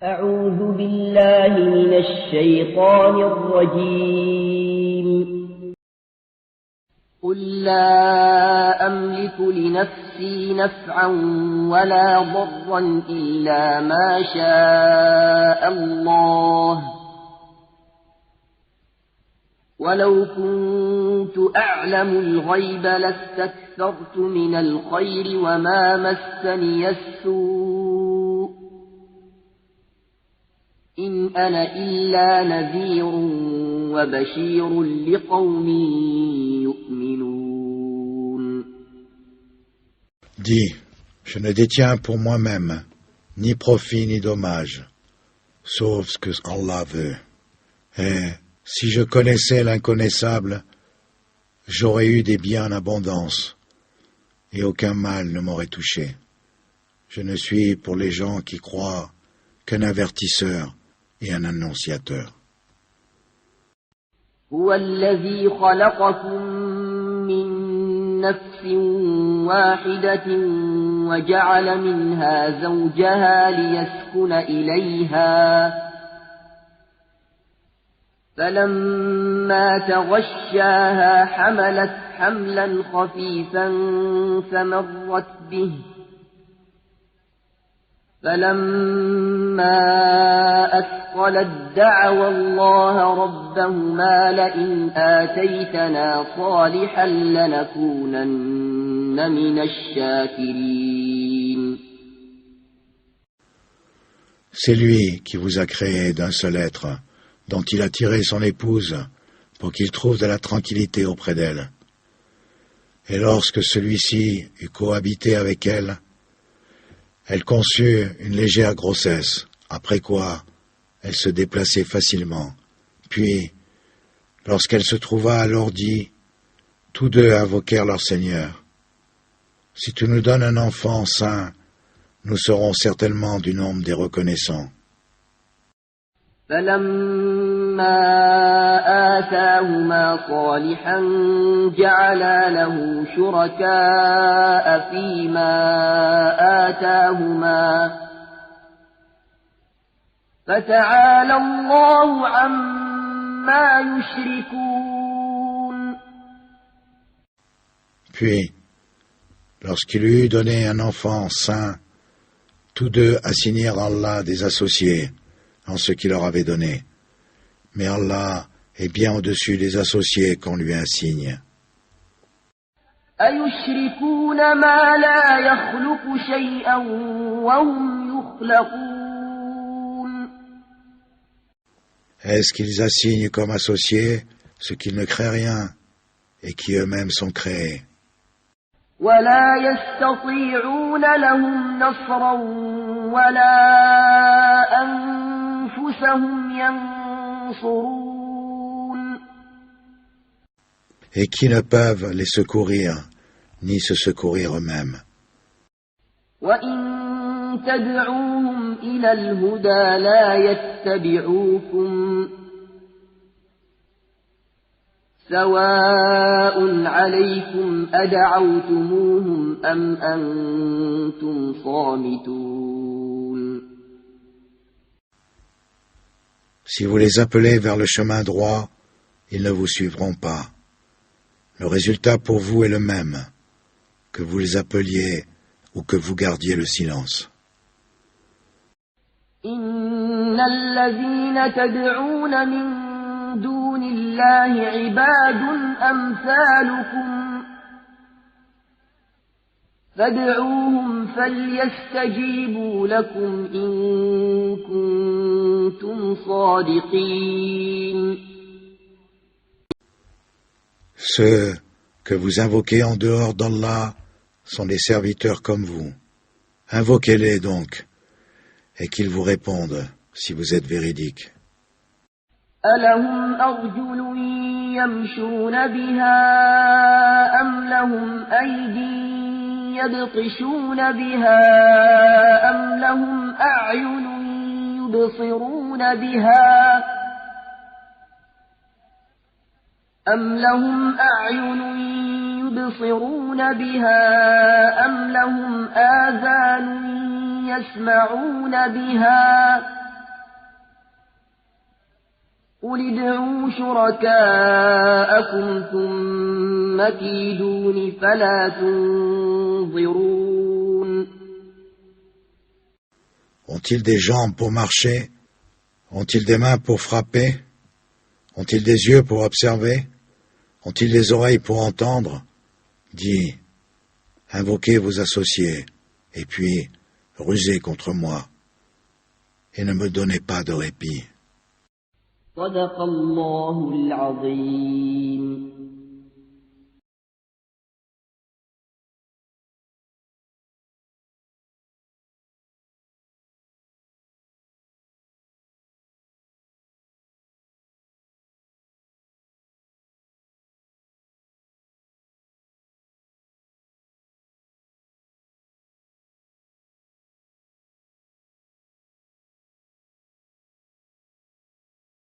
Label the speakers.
Speaker 1: أعوذ بالله من الشيطان الرجيم. قل لا أملك لنفسي نفعا ولا ضرا إلا ما شاء الله، ولو كنت أعلم الغيب لاستكثرت من الخير وما مسني السوء، إن أنا إلا نذير وبشير لقوم يؤمنون.
Speaker 2: Dis, je ne détiens pour moi-même ni profit ni dommage, sauf ce que Allah veut. Et si je connaissais l'inconnaissable, j'aurais eu des biens en abondance, et aucun mal ne m'aurait touché. Je ne suis pour les gens qui croient qu'un avertisseur et un annonciateur.
Speaker 1: هو الذي خلقكم من نفس واحدة وجعل منها زوجها ليسكن إليها، فلما تغشاها حملت حملا خفيفا فمرت به، فلما أثقلت دعوا الله ربهما لئن آتيتنا صالحا لنكونن من الشاكرين.
Speaker 2: C'est lui qui vous a créé d'un seul être, dont il a tiré son épouse pour qu'il trouve de la tranquillité auprès d'elle. Et lorsque celui-ci eut cohabité avec elle, elle conçut une légère grossesse, après quoi elle se déplaçait facilement. Puis, lorsqu'elle se trouva à l'ordi, tous deux invoquèrent leur Seigneur. Si tu nous donnes un enfant saint, nous serons certainement du nombre des reconnaissants.
Speaker 1: فلما آتاهما صالحا جعلا له شركاء فيما آتاهما، فتعالى الله عما يشركون.
Speaker 2: Puis, lorsqu'il lui eut donné un enfant saint, tous deux assignèrent à Allah des associés en ce qu'il leur avait donné. Mais Allah est bien au-dessus des associés qu'on lui assigne.
Speaker 1: أَيُشْرِكُونَ مَا لَا يَخْلُقُ شَيْئًا وَهُمْ يُخْلَقُونَ.
Speaker 2: Est-ce qu'ils assignent comme associés ce qu'ils ne créent rien et qui eux-mêmes sont créés?
Speaker 1: وَلَا يَسْتَطِيعُونَ لَهُمْ نَصْرًا وَلَا أَنفُسَهُمْ يَنصُرُونَ.
Speaker 2: Et qui ne peuvent les secourir, ni se secourir eux-mêmes.
Speaker 1: وَإِن تَدْعُوهُمْ إِلَى الْهُدَى لَا يَتَّبِعُوكُمْ، سواء عليكم أدعوتموهم أم أنتم صامتون.
Speaker 2: Si vous les appelez vers le chemin droit, ils ne vous suivront pas. Le résultat pour vous est le même, que vous les appeliez ou que vous gardiez le silence.
Speaker 1: إن الذين تدعون من دون الله عباد أمثالكم فادعوهم فليستجيبوا لكم إن كنتم صادقين.
Speaker 2: Ceux que vous invoquez en dehors d'Allah sont des serviteurs comme vous. Invoquez-les donc, et qu'ils vous répondent si vous êtes véridiques.
Speaker 1: أَلَهُمْ أَرْجُلٌ يَمْشُونَ بِهَا أَمْ لَهُمْ أَيْدٍ يَبْطِشُونَ بِهَا أَمْ لَهُمْ أَعْيُنٌ يُبْصِرُونَ بِهَا أَمْ لَهُمْ أَعْيُنٌ يُبْصِرُونَ بِهَا أَمْ لَهُمْ آذَانٌ يَسْمَعُونَ بِهَا قل ادعوا شركاءكم ثم كيدون فلا تنظرون.
Speaker 2: Ont-ils des jambes pour marcher? Ont-ils des mains pour frapper? Ont-ils des yeux pour observer? Ont-ils des oreilles pour entendre? Dis, invoquez vos associés, et puis rusez contre moi, et ne me donnez pas de répit.
Speaker 1: صدق الله العظيم.